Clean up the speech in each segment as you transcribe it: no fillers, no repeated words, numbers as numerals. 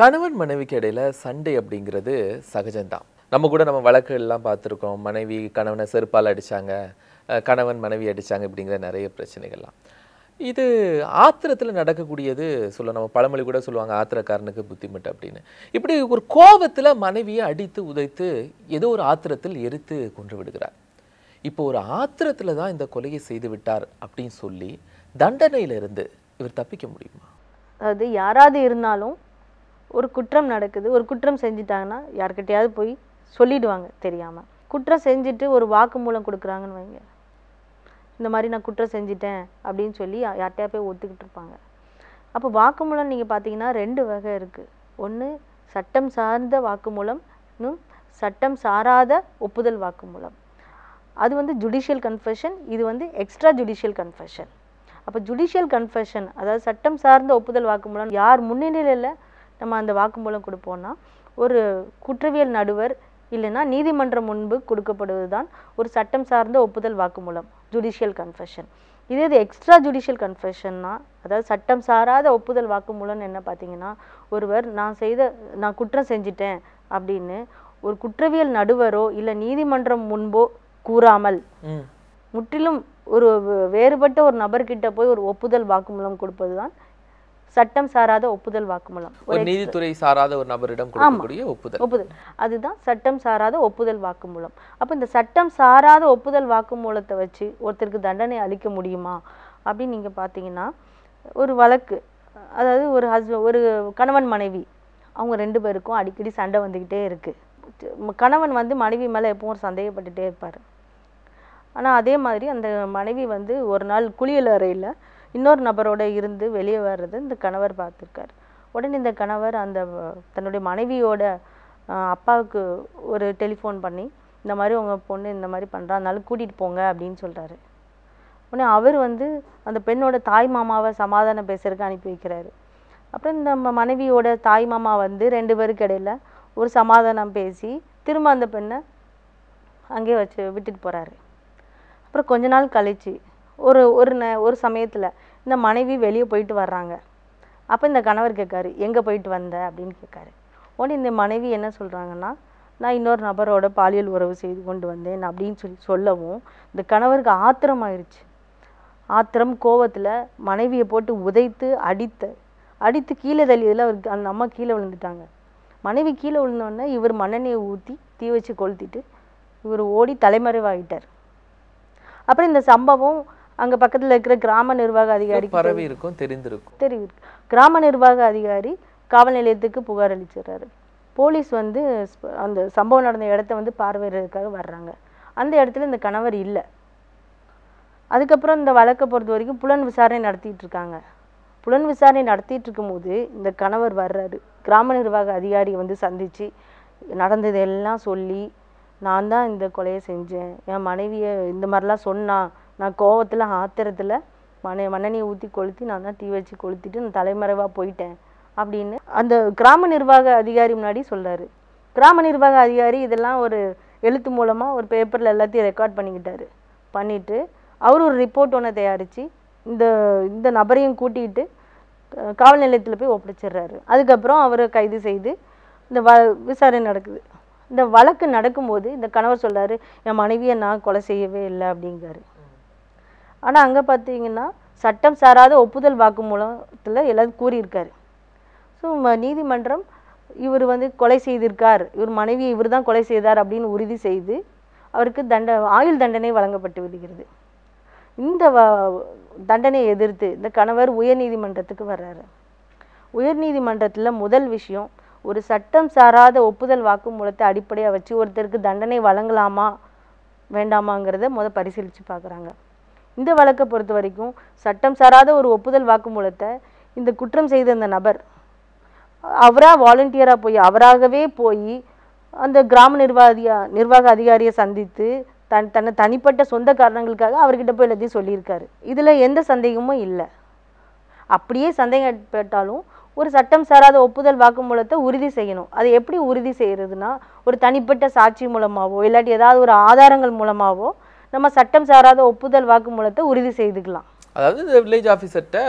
கணவன் மனைவிக்கு இடையில சண்டை அப்படிங்கிறது சகஜம்தான். நம்ம கூட நம்ம வழக்குகள்லாம் பார்த்துருக்கோம். மனைவி கணவனை செருப்பால் அடிச்சாங்க, கணவன் மனைவி அடிச்சாங்க இப்படிங்கிற நிறைய பிரச்சனைகள்லாம். இது ஆத்திரத்தில் நடக்கக்கூடியது நம்ம பழமொழி கூட சொல்லுவாங்க, ஆத்திரக்காரனுக்கு புத்திமட்டு அப்படின்னு. இப்படி ஒரு கோபத்தில் மனைவியை அடித்து உதைத்து ஏதோ ஒரு ஆத்திரத்தில் எரித்து கொன்று விடுகிறார். இப்போ ஒரு ஆத்திரத்தில் தான் இந்த கொலையை செய்து விட்டார் அப்படின்னு சொல்லி தண்டனையிலிருந்து இவர் தப்பிக்க முடியுமா? அதாவது யாராவது இருந்தாலும் ஒரு குற்றம் நடக்குது, ஒரு குற்றம் செஞ்சிட்டாங்கன்னா யார்கிட்டயாவது போய் சொல்லிடுவாங்க தெரியாமல். குற்றம் செஞ்சுட்டு ஒரு வாக்குமூலம் கொடுக்குறாங்கன்னு வைங்க, இந்த மாதிரி நான் குற்றம் செஞ்சிட்டேன் அப்படின்னு சொல்லி யார்கிட்டயா போய் ஒத்துக்கிட்டு இருப்பாங்க. அப்போ வாக்குமூலம் நீங்கள் பார்த்தீங்கன்னா 2 வகை இருக்குது. ஒன்று சட்டம் சார்ந்த வாக்குமூலம், இன்னும் சட்டம் சாராத ஒப்புதல் வாக்குமூலம். அது வந்து ஜுடிஷியல் கன்ஃபெஷன், இது வந்து எக்ஸ்ட்ரா ஜுடிஷியல் கன்ஃபெஷன். அப்போ ஜுடிஷியல் கன்ஃபெஷன் அதாவது சட்டம் சார்ந்த ஒப்புதல் வாக்குமூலம் யார் முன்னிலையில் நம்ம அந்த வாக்குமூலம் கொடுப்போம்னா, ஒரு குற்றவியல் நடுவர் இல்லைன்னா நீதிமன்றம் முன்பு கொடுக்கப்படுவது தான் ஒரு சட்டம் சார்ந்த ஒப்புதல் வாக்குமூலம், ஜுடிஷியல் கன்ஃபெஷன். இதே இது எக்ஸ்ட்ரா ஜுடிஷியல் கன்ஃபெஷன்னா, அதாவது சட்டம் சாராத ஒப்புதல் வாக்குமூலம்னு என்ன பார்த்தீங்கன்னா, ஒருவர் நான் குற்றம் செஞ்சிட்டேன் அப்படின்னு ஒரு குற்றவியல் நடுவரோ இல்லை நீதிமன்றம் முன்போ கூறாமல் முற்றிலும் ஒரு வேறுபட்ட ஒரு நபர்கிட்ட போய் ஒரு ஒப்புதல் வாக்குமூலம் கொடுப்பது தான் சட்டம் சாராத ஒப்புதல் வாக்குமூலம். ஒரு நீதித்துறை சாராத ஒரு நபரிடம் கொடுக்கக்கூடிய ஒப்புதல், அதுதான் சட்டம் சாராத ஒப்புதல் வாக்குமூலம். அப்போ இந்த சட்டம் சாராத ஒப்புதல் வாக்குமூலத்தை வச்சு ஒருத்தருக்கு தண்டனை அளிக்க முடியுமா அப்படின்னு நீங்கள் பார்த்தீங்கன்னா, ஒரு வழக்கு, அதாவது ஒரு கணவன் மனைவி அவங்க 2 பேருக்கும் அடிக்கடி சண்டை வந்துக்கிட்டே இருக்குது. கணவன் வந்து மனைவி மேலே எப்பவும் ஒரு சந்தேகப்பட்டுகிட்டே இருப்பார். ஆனால் அதே மாதிரி அந்த மனைவி வந்து ஒரு நாள் குளியல் அறையில் இன்னொரு நபரோட இருந்து வெளியே வர்றது இந்த கணவர் பார்த்துருக்கார். உடனே இந்த கணவர் தன்னுடைய மனைவியோட அப்பாவுக்கு ஒரு டெலிஃபோன் பண்ணி, இந்த மாதிரி உங்கள் பொண்ணு இந்த மாதிரி பண்ணுறா, அதனால கூட்டிகிட்டு போங்க அப்படின்னு சொல்கிறாரு. உடனே அவர் வந்து அந்த பெண்ணோட தாய் மாமாவை சமாதானம் பேசுறதுக்கு அனுப்பி வைக்கிறாரு. அப்புறம் இந்த மனைவியோட தாய் மாமா வந்து 2 பேருக்கு இடையில ஒரு சமாதானம் பேசி திரும்ப அந்த பெண்ணை அங்கேயே வச்சு விட்டுட்டு போகிறாரு. அப்புறம் கொஞ்ச நாள் கழிச்சு ஒரு சமயத்தில் இந்த மனைவி வெளியே போயிட்டு வர்றாங்க. அப்போ இந்த கணவர் கேட்காரு, எங்கே போயிட்டு வந்த அப்படின்னு கேட்காரு. உடனே இந்த மனைவி என்ன சொல்கிறாங்கன்னா, நான் இன்னொரு நபரோட பாலியல் உறவு செய்து கொண்டு வந்தேன் அப்படின்னு சொல்லவும் இந்த கணவருக்கு ஆத்திரம் ஆயிடுச்சு. ஆத்திரம் கோவத்தில் மனைவியை போட்டு உதைத்து அடித்து கீழே தள்ளியதில் அவருக்கு அந்த அம்மா கீழே விழுந்துட்டாங்க. மனைவி கீழே விழுந்தோடனே இவர் மண்ணெண்ணெயை ஊற்றி தீ வச்சு கொளுத்திட்டு இவர் ஓடி தலைமறைவாகிட்டார். அப்புறம் இந்த சம்பவம் அங்கே பக்கத்தில் இருக்கிற கிராம நிர்வாக அதிகாரிக்கு தெரியும். கிராம நிர்வாக அதிகாரி காவல் நிலையத்துக்கு புகார் அளிச்சிடுறாரு. போலீஸ் வந்து அந்த சம்பவம் நடந்த இடத்த வந்து பார்வையிடுறதுக்காக வர்றாங்க. அந்த இடத்துல இந்த கணவர் இல்லை. அதுக்கப்புறம் இந்த வழக்கை பொறுத்த வரைக்கும் புலன் விசாரணை நடத்திட்டு இருக்காங்க. புலன் விசாரணை நடத்திட்டு இருக்கும்போது இந்த கணவர் வர்றாரு. கிராம நிர்வாக அதிகாரியை வந்து சந்தித்து நடந்ததெல்லாம் சொல்லி, நான் தான் இந்த கொலையை செஞ்சேன், என் மனைவியை இந்த மாதிரிலாம் சொன்னான், நான் கோவத்தில் ஆத்திரத்தில் மண்ணெண்ணெயை ஊற்றி கொளுத்தி நான் தான் தீ வச்சு கொளுத்திட்டு நான் தலைமறைவாக போயிட்டேன் அப்படின்னு அந்த கிராம நிர்வாக அதிகாரி முன்னாடி சொல்கிறாரு. கிராம நிர்வாக அதிகாரி இதெல்லாம் ஒரு எழுத்து மூலமாக ஒரு பேப்பரில் எல்லாத்தையும் ரெக்கார்ட் பண்ணிட்டு அவர் ஒரு ரிப்போர்ட் ஒன்று தயாரித்து இந்த நபரையும் கூட்டிகிட்டு காவல் நிலையத்தில் போய் ஒப்படைச்சிடுறாரு. அதுக்கப்புறம் அவரை கைது செய்து இந்த விசாரணை நடக்குது. இந்த வழக்கு நடக்கும்போது இந்த கணவர் சொல்கிறாரு, என் மனைவியை நான் கொலை செய்யவே இல்லை அப்படிங்கிறாரு. ஆனால் அங்கே பார்த்தீங்கன்னா சட்டம் சாராத ஒப்புதல் வாக்குமூலத்தில் எல்லாரும் கூறியிருக்காரு. ஸோ நீதிமன்றம் இவர் வந்து கொலை செய்திருக்கார், இவர் மனைவியை இவர் தான் கொலை செய்தார் அப்படின்னு உறுதி செய்து அவருக்கு ஆயுள் தண்டனை வழங்கப்பட்டு விடுகிறது. இந்த தண்டனையை எதிர்த்து இந்த கணவர் உயர்நீதிமன்றத்துக்கு வர்றாரு. உயர்நீதிமன்றத்தில் முதல் விஷயம், ஒரு சட்டம் சாராத ஒப்புதல் வாக்குமூலத்தை அடிப்படையாக வச்சு ஒருத்தருக்கு தண்டனை வழங்கலாமா வேண்டாமாங்கிறத பரிசீலித்து பார்க்குறாங்க. இந்த வழக்கை பொறுத்த வரைக்கும் சட்டம் சாராத ஒரு ஒப்புதல் வாக்குமூலத்தை இந்த குற்றம் செய்த அந்த நபர் அவராகவே போய் அந்த கிராம நிர்வாக அதிகாரியை சந்தித்து தன்னை தனிப்பட்ட சொந்த காரணங்களுக்காக அவர்கிட்ட போய் எல்லாத்தையும் சொல்லியிருக்காரு. இதில் எந்த சந்தேகமும் இல்லை. அப்படியே சந்தேகம் ஏற்பட்டாலும் ஒரு சட்டம் சாராத ஒப்புதல் வாக்குமூலத்தை உறுதி செய்யணும். அதை எப்படி உறுதி செய்யறதுன்னா, ஒரு தனிப்பட்ட சாட்சி மூலமாவோ இல்லாட்டி ஏதாவது ஒரு ஆதாரங்கள் மூலமாவோ நம்ம சட்டம் சாராத ஒப்புதல் வாக்குமூலத்தை உறுதி செய்துக்கலாம். அதாவது வில்லேஜ் ஆஃபீஸர்கிட்ட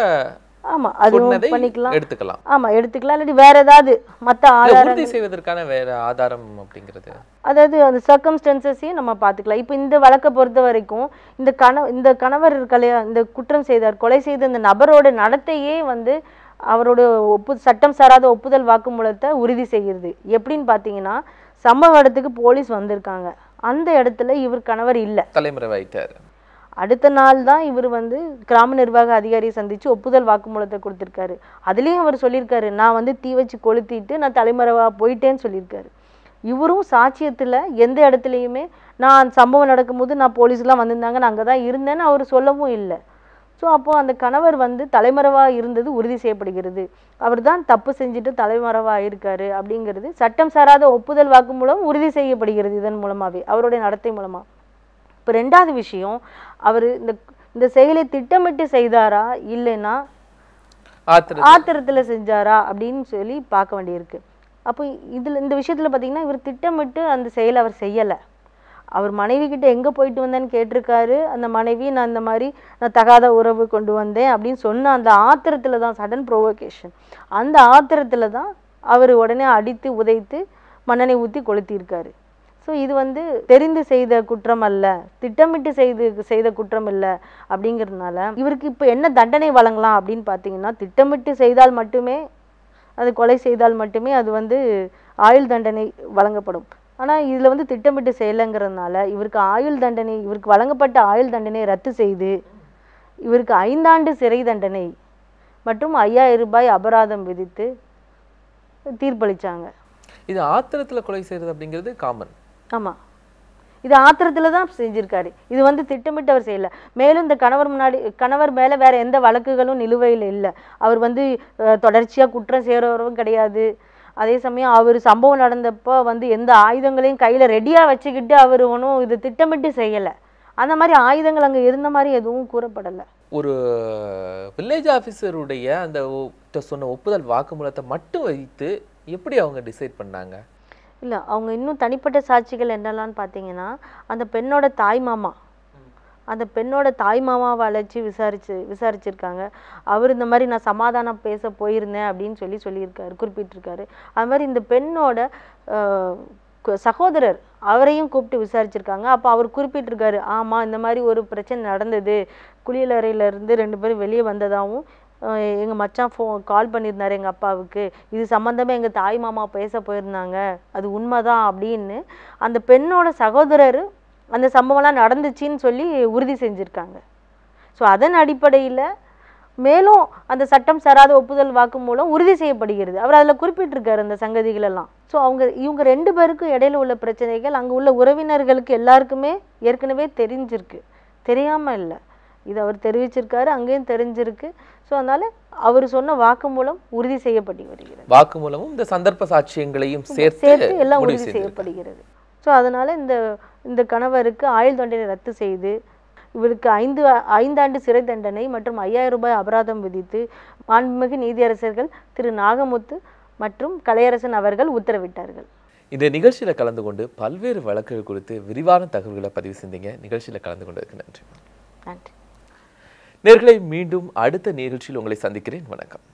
ஆமா அதுவும் சொன்னதை பண்ணிக்கலாம். எடுத்துக்கலாம். ஆமா எடுத்துக்கலாம். இல்லாட்டி வேற ஏதாவது மற்ற இல்ல, ஆதாரம், உறுதி செய்வதற்கான வேற ஆதாரம் அப்படிங்கிறது அதாவது அந்த சர்க்கம்ஸ்டன்சஸையும் நம்ம பார்த்துக்கலாம். இப்போ இந்த வழக்கை பொறுத்த வரைக்கும் இந்த கணவர் இருக்கலையா, இந்த குற்றம் செய்தார், கொலை செய்த இந்த நபரோட நடத்தையே வந்து அவரோட சட்டம் சாராத ஒப்புதல் வாக்குமூலத்தை உறுதி செய்கிறது. எப்படின்னு பார்த்தீங்கன்னா, சம்பவ இடத்துக்கு போலீஸ் வந்திருக்காங்க. அந்த இடத்துல இவர் கணவர் இல்லை, தலைமறைவாயிட்டார். அடுத்த நாள் தான் இவர் வந்து கிராம நிர்வாக அதிகாரியை சந்திச்சு ஒப்புதல் வாக்குமூலத்தை கொடுத்திருக்காரு. அதுலேயும் அவர் சொல்லியிருக்காரு, நான் வந்து தீ வச்சு கொளுத்திட்டு நான் தலைமறைவா போயிட்டேன்னு சொல்லியிருக்காரு. இவரும் சாட்சியத்தில் எந்த இடத்துலையுமே நான் சம்பவம் நடக்கும்போது நான் போலீஸ்லாம் வந்திருந்தாங்க, நான் அங்கே தான் இருந்தேன்னு அவர் சொல்லவும் இல்லை. ஸோ அப்போது அந்த கணவர் வந்து தலைமறைவாக இருந்தது உறுதி செய்யப்படுகிறது. அவர் தான் தப்பு செஞ்சுட்டு தலைமறைவாக இருக்காரு அப்படிங்கிறது சட்டம் சாராத ஒப்புதல் வாக்குமூலம் உறுதி செய்யப்படுகிறது இதன் மூலமாகவே, அவருடைய நடத்தை மூலமாக. இப்போ ரெண்டாவது விஷயம், அவர் இந்த செயலை திட்டமிட்டு செய்தாரா இல்லைன்னா ஆத்திரத்தில் செஞ்சாரா அப்படின்னு சொல்லி பார்க்க வேண்டியிருக்கு. அப்போ இந்த விஷயத்தில் பார்த்தீங்கன்னா, இவர் திட்டமிட்டு அந்த செயலை அவர் செய்யலை. அவர் மனைவி கிட்ட எங்கே போயிட்டு வந்தேன்னு கேட்டிருக்காரு. அந்த மனைவி நான் இந்த மாதிரி நான் தகாத உறவு கொண்டு வந்தேன் அப்படின்னு சொன்ன அந்த ஆத்திரத்தில் தான், சடன் ப்ரோவோகேஷன், அந்த ஆத்திரத்தில் தான் அவர் உடனே அடித்து உதைத்து மண்ணெண்ணெய் ஊற்றி கொளுத்தியிருக்காரு. ஸோ இது வந்து தெரிந்து செய்த குற்றம் அல்ல, திட்டமிட்டு செய்த குற்றம் இல்லை அப்படிங்கிறதுனால இவருக்கு இப்போ என்ன தண்டனை வழங்கலாம் அப்படின்னு பார்த்தீங்கன்னா, திட்டமிட்டு செய்தால் மட்டுமே, அது கொலை செய்தால் மட்டுமே அது வந்து ஆயுள் தண்டனை வழங்கப்படும். ஆனால் இதில் வந்து திட்டமிட்டு செய்யலைங்கிறதுனால இவருக்கு வழங்கப்பட்ட ஆயுள் தண்டனை ரத்து செய்து இவருக்கு 5 ஆண்டு சிறை தண்டனை மற்றும் 5000 ரூபாய் அபராதம் விதித்து தீர்ப்பளித்தாங்க. இது ஆத்திரத்தில் கொலை செய்கிறது அப்படிங்கிறது காமன். ஆமாம், இது ஆத்திரத்தில் தான் செஞ்சுருக்காரு. இது வந்து திட்டமிட்டு அவர் செய்யலை. மேலும் இந்த கணவர் மேலே வேற எந்த வழக்குகளும் நிலுவையில் இல்லை. அவர் வந்து தொடர்ச்சியாக குற்றம் செய்கிறவரும் கிடையாது. அதே சமயம் அவர் சம்பவம் நடந்தப்போ வந்து எந்த ஆயுதங்களையும் கையில் ரெடியாக வச்சுக்கிட்டு அவர் ஒன்றும் இது திட்டமிட்டு செய்யலை. அந்த மாதிரி ஆயுதங்கள் அங்கே இருந்த மாதிரி எதுவும் கூறப்படலை. ஒரு வில்லேஜ் ஆஃபீஸருடைய அந்த சொன்ன ஒப்புதல் வாக்குமூலத்தை மட்டும் வைத்து எப்படி அவங்க டிசைட் பண்ணாங்க? இல்லை, அவங்க இன்னும் தனிப்பட்ட சாட்சிகள் என்னெல்லாம்னு பார்த்தீங்கன்னா, அந்த பெண்ணோட தாய் மாமாவை அழைச்சி விசாரிச்சிருக்காங்க. அவர் இந்த மாதிரி நான் சமாதானம் பேச போயிருந்தேன் அப்படின்னு குறிப்பிட்டிருக்காரு. அது மாதிரி இந்த பெண்ணோட சகோதரர் அவரையும் கூப்பிட்டு விசாரிச்சிருக்காங்க. அப்போ அவர் குறிப்பிட்டிருக்காரு, ஆமாம் இந்த மாதிரி ஒரு பிரச்சனை நடந்தது, குளியலறையிலேருந்து 2 பேரும் வெளியே வந்ததாகவும் எங்கள் மச்சான் கால் பண்ணியிருந்தாரு எங்கள் அப்பாவுக்கு, இது சம்மந்தமாக எங்கள் தாய் மாமா பேச போயிருந்தாங்க, அது உண்மைதான் அப்படின்னு அந்த பெண்ணோட சகோதரர் அந்த சம்பவம்லாம் நடந்துச்சின்னு சொல்லி உறுதி செஞ்சுருக்காங்க. ஸோ அதன் அடிப்படையில் மேலும் அந்த சட்டம் சாராத ஒப்புதல் வாக்குமூலம் உறுதி செய்யப்படுகிறது. அவர் அதில் குறிப்பிட்டிருக்காரு அந்த சங்கதிகளெல்லாம். ஸோ இவங்க 2 பேருக்கும் இடையில உள்ள பிரச்சனைகள் அங்கே உள்ள உறவினர்களுக்கு எல்லாருக்குமே ஏற்கனவே தெரிஞ்சிருக்கு, தெரியாமல் இல்லை. இது அவர் தெரிவிச்சிருக்காரு, அங்கேயும் தெரிஞ்சிருக்கு. ஸோ அதனால அவர் சொன்ன வாக்குமூலம் உறுதி செய்யப்பட்டு வருகிறது. வாக்குமூலமும் இந்த சந்தர்ப்ப சாட்சியங்களையும் சேர்த்து எல்லாம் உறுதி செய்யப்படுகிறது. ஸோ அதனால இந்த கணவருக்கு ஆயுள் தண்டனை ரத்து செய்து இவருக்கு 5 ஆண்டு சிறை தண்டனை மற்றும் 5000 ரூபாய் அபராதம் விதித்து மாண்புமிகு நீதியரசர்கள் திரு நாகமுத்து மற்றும் கலையரசன் அவர்கள் உத்தரவிட்டார்கள். இந்த நிகழ்ச்சியில் கலந்து கொண்டு பல்வேறு வழக்குகள் குறித்து விரிவான தகவல்களை பதிவு செஞ்சீங்க. நிகழ்ச்சியில் கலந்து கொண்டதுக்கு நன்றி. நன்றி. நேயர்களே, மீண்டும் அடுத்த நிகழ்ச்சியில் உங்களை சந்திக்கிறேன். வணக்கம்.